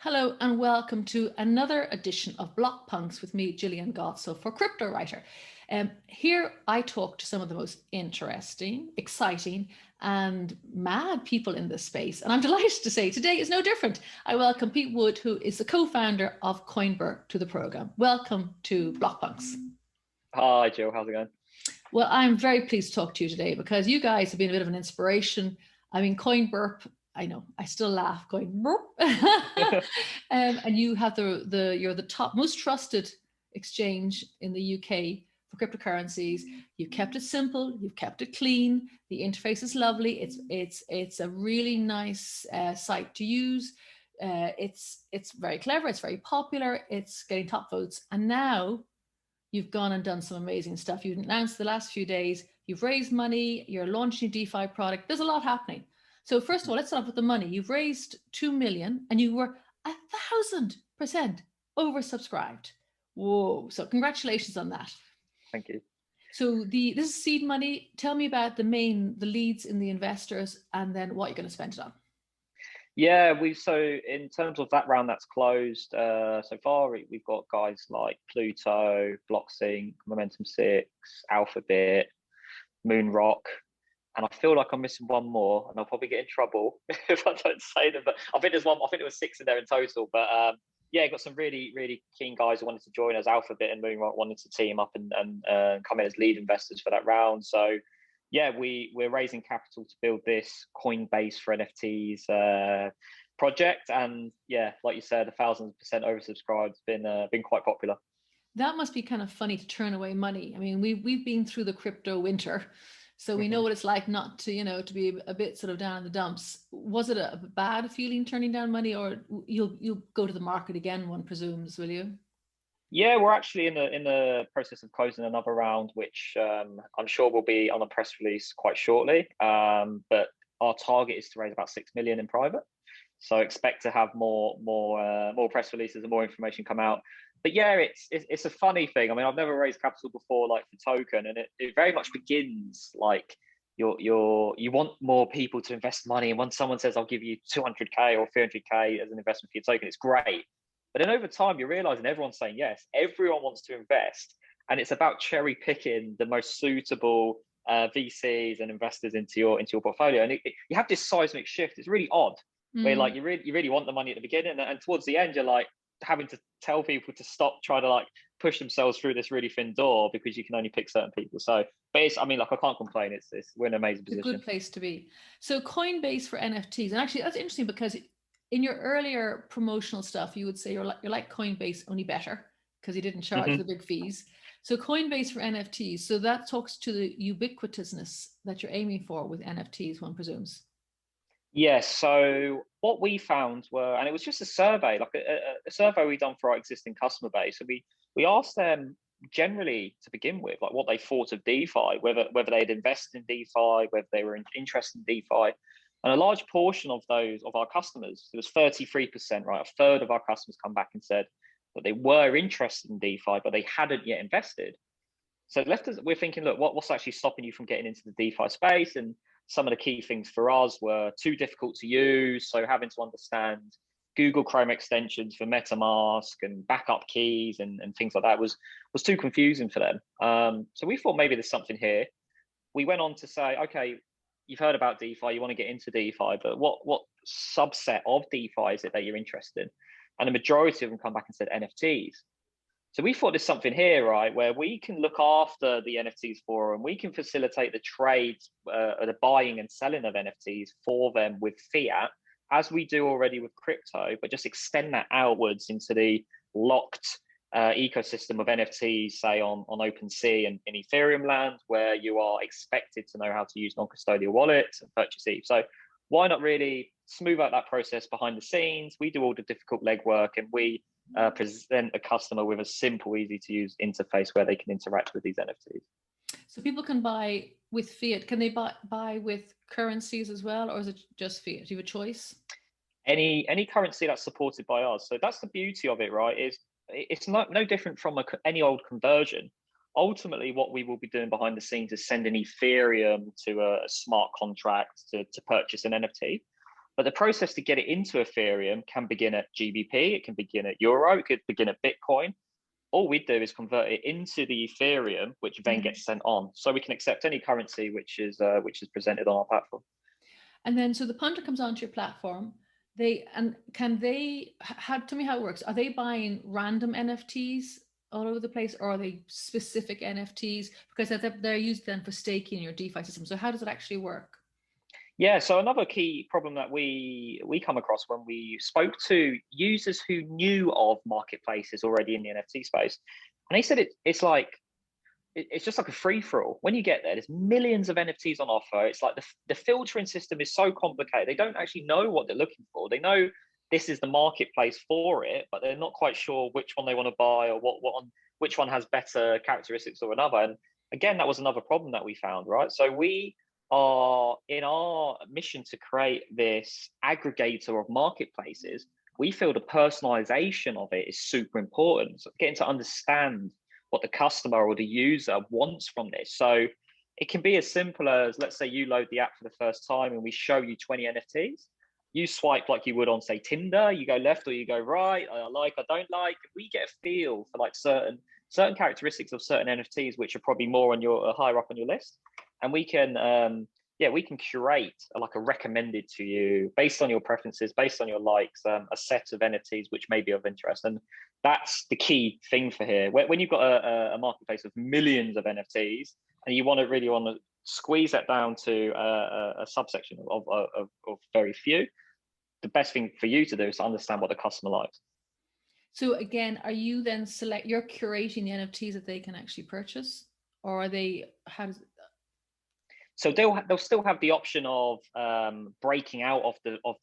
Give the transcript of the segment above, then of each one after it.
Hello and welcome to another edition of Block Punks with me, Gillian Gotso, for Cryptowriter. Here I talk to some of the most interesting, exciting and mad people in this space. And I'm delighted to say today is no different. I welcome Pete Wood, who is the co-founder of CoinBurp, to the program. Welcome to Block Punks. Hi, Jill. How's it going? Well, I'm very pleased to talk to you today because you guys have been a bit of an inspiration. I mean, CoinBurp, I know, I still laugh going burp. And you have you're the top most trusted exchange in the UK for cryptocurrencies. You've kept it simple, you've kept it clean. The interface is lovely. It's a really nice site to use. It's very clever. It's very popular. It's getting top votes. And now you've gone and done some amazing stuff. You've announced the last few days. You've raised money. You're launching a DeFi product. There's a lot happening. So first of all, let's start off with the money. You've raised 2 million and you were 1,000% oversubscribed. Whoa. So congratulations on that. Thank you. So this is seed money. Tell me about the leads in the investors and then what you're going to spend it on. Yeah, so in terms of that round that's closed so far, we've got guys like Pluto, BlockSync, Momentum 6, Alphabet, Moonrock. And I feel like I'm missing one more, and I'll probably get in trouble if I don't say them. But I think there's one. I think there was 6 in there in total. But yeah, got some really keen guys who wanted to join us. Alphabet and Moonrock wanted to team up and come in as lead investors for that round. So yeah, we're raising capital to build this Coinbase for NFTs project. And yeah, like you said, 1,000% oversubscribed. It's been quite popular. That must be kind of funny to turn away money. I mean, we've been through the crypto winter. So we know what it's like not to, to be a bit sort of down in the dumps. Was it a bad feeling turning down money, or you'll go to the market again, one presumes, will you? Yeah, we're actually in the process of closing another round, which I'm sure will be on a press release quite shortly. But our target is to raise about 6 million in private. So expect to have more press releases and more information come out. But yeah, it's a funny thing. I mean, I've never raised capital before, like for token, and it very much begins like you want more people to invest money. And when someone says, "I'll give you 200k or 300k as an investment for your token," it's great. But then over time, you're realizing everyone's saying yes. Everyone wants to invest, and it's about cherry picking the most suitable VCs and investors into your portfolio. And you have this seismic shift. It's really odd, where like you really want the money at the beginning, and towards the end, you're like having to tell people to stop trying to like push themselves through this really thin door because you can only pick certain people. So, but I mean, like I can't complain. We're in an amazing position. It's a good place to be. So Coinbase for NFTs, and actually that's interesting because in your earlier promotional stuff, you would say you're like Coinbase, only better because you didn't charge the big fees. So Coinbase for NFTs. So that talks to the ubiquitousness that you're aiming for with NFTs, one presumes. Yes. So what we found were, and it was just a survey, like a survey we done for our existing customer base. So we asked them generally to begin with, like what they thought of DeFi, whether they'd invested in DeFi, whether they were interested in DeFi. And a large portion of our customers, it was 33%, right? A third of our customers come back and said that they were interested in DeFi, but they hadn't yet invested. So it left us, we're thinking, look, what's actually stopping you from getting into the DeFi space? And some of the key things for us were too difficult to use. So having to understand Google Chrome extensions for MetaMask and backup keys and things like that was too confusing for them. So we thought maybe there's something here. We went on to say, okay, you've heard about DeFi, you want to get into DeFi, but what subset of DeFi is it that you're interested in? And the majority of them come back and said NFTs. So we thought there's something here, right, where we can look after the NFTs for them. We can facilitate the trades, or the buying and selling of NFTs for them with fiat, as we do already with crypto, but just extend that outwards into the locked ecosystem of NFTs, say on OpenSea and in Ethereum land, where you are expected to know how to use non-custodial wallets and purchase ETH. So why not really smooth out that process behind the scenes? We do all the difficult legwork, and we present a customer with a simple, easy to use interface where they can interact with these NFTs. So people can buy with fiat. Can they buy with currencies as well, or is it just fiat? Do you have a choice? Any currency that's supported by us. So that's the beauty of it, right? Is it's no different from any old conversion. Ultimately, what we will be doing behind the scenes is sending Ethereum to a smart contract to purchase an NFT. But the process to get it into Ethereum can begin at GBP, it can begin at Euro, it could begin at Bitcoin. All we do is convert it into the Ethereum, which then gets sent on. So we can accept any currency which is presented on our platform. And then, so the punter comes onto your platform. Tell me how it works. Are they buying random NFTs all over the place, or are they specific NFTs? Because they're used then for staking in your DeFi system. So how does it actually work? Yeah, so another key problem that we come across when we spoke to users who knew of marketplaces already in the NFT space, and they said it's just like a free-for-all. When you get there's millions of NFTs on offer. It's like the filtering system is so complicated. They don't actually know what they're looking for. They know this is the marketplace for it, but they're not quite sure which one they want to buy, or which one has better characteristics or another. And again, that was another problem that we found, right? So we are in our mission to create this aggregator of marketplaces. We feel the personalization of it is super important. So getting to understand what the customer or the user wants from this. So it can be as simple as, let's say you load the app for the first time and we show you 20 NFTs. You swipe like you would on, say, Tinder. You go left or you go right. I like, I don't like. We get a feel for like certain characteristics of certain NFTs, which are probably more on your higher up on your list. And we can curate like a recommended to you based on your preferences, based on your likes, a set of NFTs which may be of interest. And that's the key thing for here. When you've got a marketplace of millions of NFTs and you really want to squeeze that down to a subsection of very few, the best thing for you to do is to understand what the customer likes. So again, are you then you're curating the NFTs that they can actually purchase, or are they, how does it? So they'll still have the option of breaking out of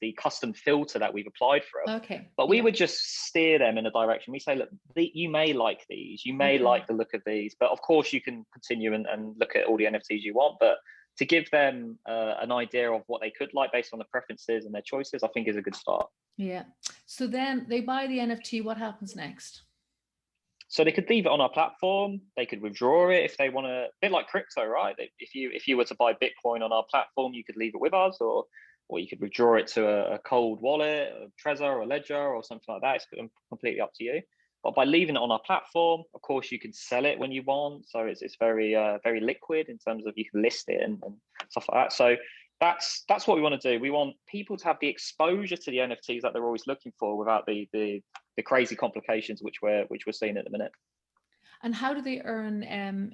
the custom filter that we've applied for them. Okay. But we would just steer them in a direction. We say, look, you may like these, you may like the look of these, but of course you can continue and look at all the NFTs you want. But to give them an idea of what they could like based on the preferences and their choices, I think is a good start. Yeah. So then they buy the NFT. What happens next? So they could leave it on our platform. They could withdraw it if they want to. A bit like crypto, right? If you were to buy Bitcoin on our platform, you could leave it with us, or you could withdraw it to a cold wallet, a Trezor, or a Ledger, or something like that. It's completely up to you. But by leaving it on our platform, of course, you can sell it when you want. So it's very very liquid in terms of you can list it and stuff like that. So that's what we want to do. We want people to have the exposure to the NFTs that they're always looking for without the crazy complications which we're seeing at the minute. And how do they earn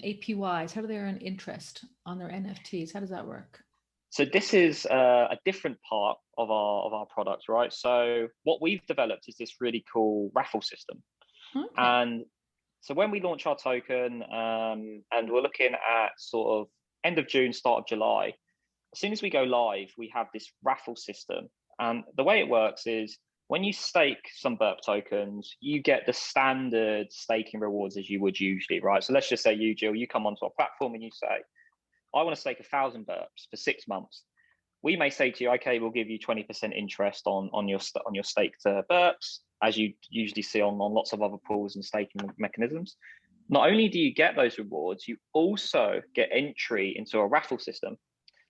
APYs? How do they earn interest on their NFTs? How does that work? So this is a different part of our product, right? So what we've developed is this really cool raffle system. Okay. And so when we launch our token, and we're looking at sort of end of June, start of July, as soon as we go live, we have this raffle system. And the way it works is when you stake some Burp tokens, you get the standard staking rewards as you would usually, right? So let's just say you, Jill, you come onto our platform and you say, I want to stake 1,000 Burps for 6 months. We may say to you, okay, we'll give you 20% interest on your staked Burps, as you usually see on lots of other pools and staking mechanisms. Not only do you get those rewards, you also get entry into a raffle system,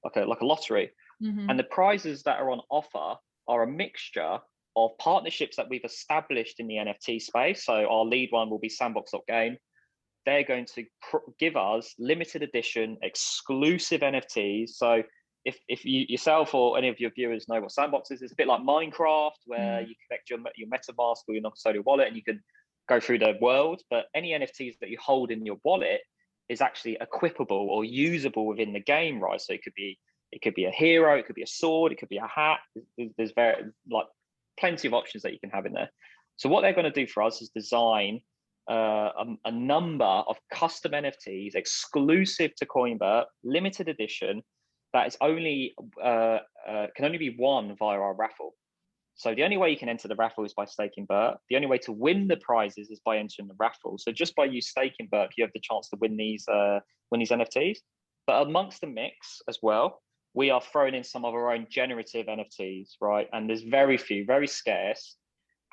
like a lottery. Mm-hmm. And the prizes that are on offer are a mixture of partnerships that we've established in the NFT space. So our lead one will be Sandbox.game. They're going to give us limited edition, exclusive NFTs. So if you yourself or any of your viewers know what Sandbox is, it's a bit like Minecraft, where you connect your MetaMask or your non-custodial wallet and you can go through the world. But any NFTs that you hold in your wallet is actually equipable or usable within the game, right? So it could be a hero, it could be a sword, it could be a hat. There's plenty of options that you can have in there. So what they're going to do for us is design a number of custom NFTs exclusive to CoinBurp, limited edition, that is only can only be won via our raffle. So the only way you can enter the raffle is by staking Burp. The only way to win the prizes is by entering the raffle. So just by you staking Burp, you have the chance to win these NFTs. But amongst the mix as well, we are throwing in some of our own generative NFTs, right? And there's very few, very scarce.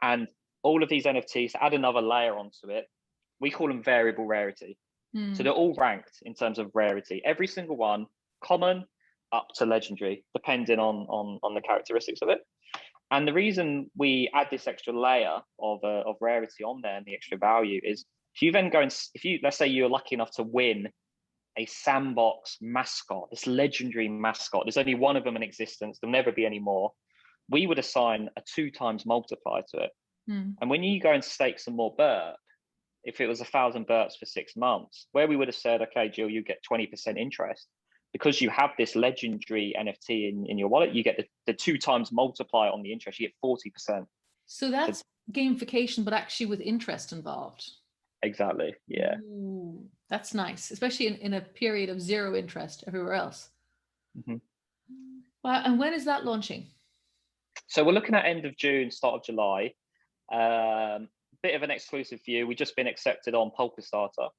And all of these NFTs, to add another layer onto it, we call them variable rarity. So they're all ranked in terms of rarity. Every single one, common, up to legendary, depending on the characteristics of it. And the reason we add this extra layer of rarity on there and the extra value is if you then go and let's say you're lucky enough to win a sandbox mascot, this legendary mascot, there's only one of them in existence, there'll never be any more, we would assign a 2x multiplier to it. And when you go and stake some more burp, if it was 1,000 burps for 6 months, where we would have said, okay, Jill, you get 20% interest, because you have this legendary NFT in your wallet, you get the 2x multiplier on the interest, you get 40%. So that's gamification, but actually with interest involved. Exactly, yeah. Ooh, that's nice, especially in a period of zero interest everywhere else. Wow, and when is that launching? So we're looking at end of June, start of July. Bit of an exclusive view. We've just been accepted on Polkastarter.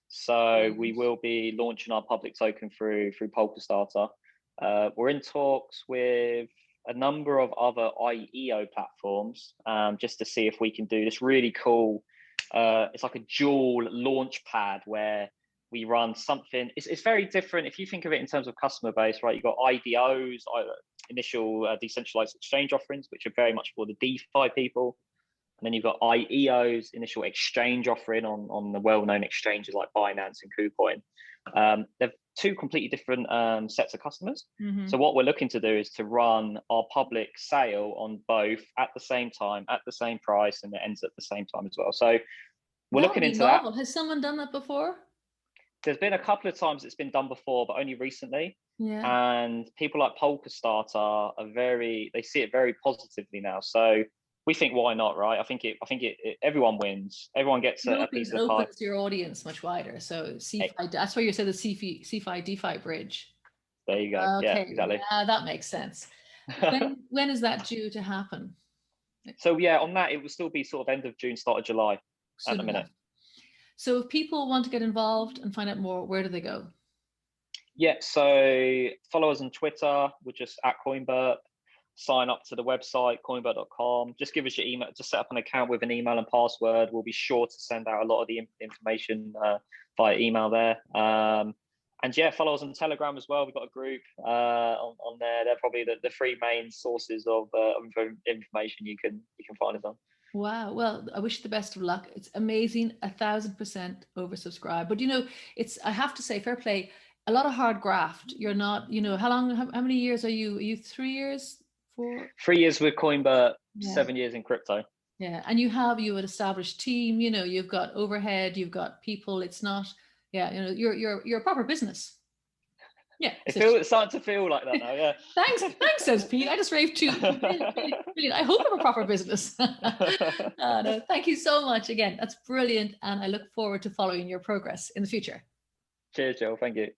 So we will be launching our public token through Polkastarter. We're in talks with a number of other IEO platforms just to see if we can do this really cool, it's like a dual launch pad where we run something. It's very different. If you think of it in terms of customer base, right, you've got IDOs, initial decentralized exchange offerings, which are very much for the DeFi people. And then you've got IEOs, initial exchange offering on the well-known exchanges like Binance and KuCoin. They're two completely different sets of customers. So what we're looking to do is to run our public sale on both at the same time, at the same price, and it ends at the same time as well. So we're looking into that. Has someone done that before? There's been a couple of times it's been done before, but only recently. Yeah. And people like Polkastarter are they see it very positively now. So we think, why not, right? I think everyone wins. Everyone gets a piece of the pie. It opens your audience much wider. So CeFi, that's why you said the CeFi DeFi bridge. There you go. Okay. Yeah, exactly. Yeah, that makes sense. When is that due to happen? So yeah, on that, it will still be sort of end of June, start of July at the minute. So if people want to get involved and find out more, where do they go? Yeah, so follow us on Twitter. We're just at CoinBurp. Sign up to the website, coinburp.com. Just give us your email. Just set up an account with an email and password. We'll be sure to send out a lot of the information via email there. And yeah, follow us on Telegram as well. We've got a group on there. They're probably the three main sources of information you can find us on. Wow. Well, I wish you the best of luck. It's amazing. 1,000% oversubscribed. But I have to say, fair play. A lot of hard graft. You're not, how many years are you? Are you 3 years? 4? 3 years with CoinBurp, 7 years in crypto. Yeah, and you have an established team. You've got overhead, you've got people. It's not, you're a proper business. Yeah, it's starting to feel like that now. Yeah. Thanks, says Pete. I just raved too. Brilliant. I hope I'm a proper business. No, thank you so much again. That's brilliant, and I look forward to following your progress in the future. Cheers, Joe. Thank you.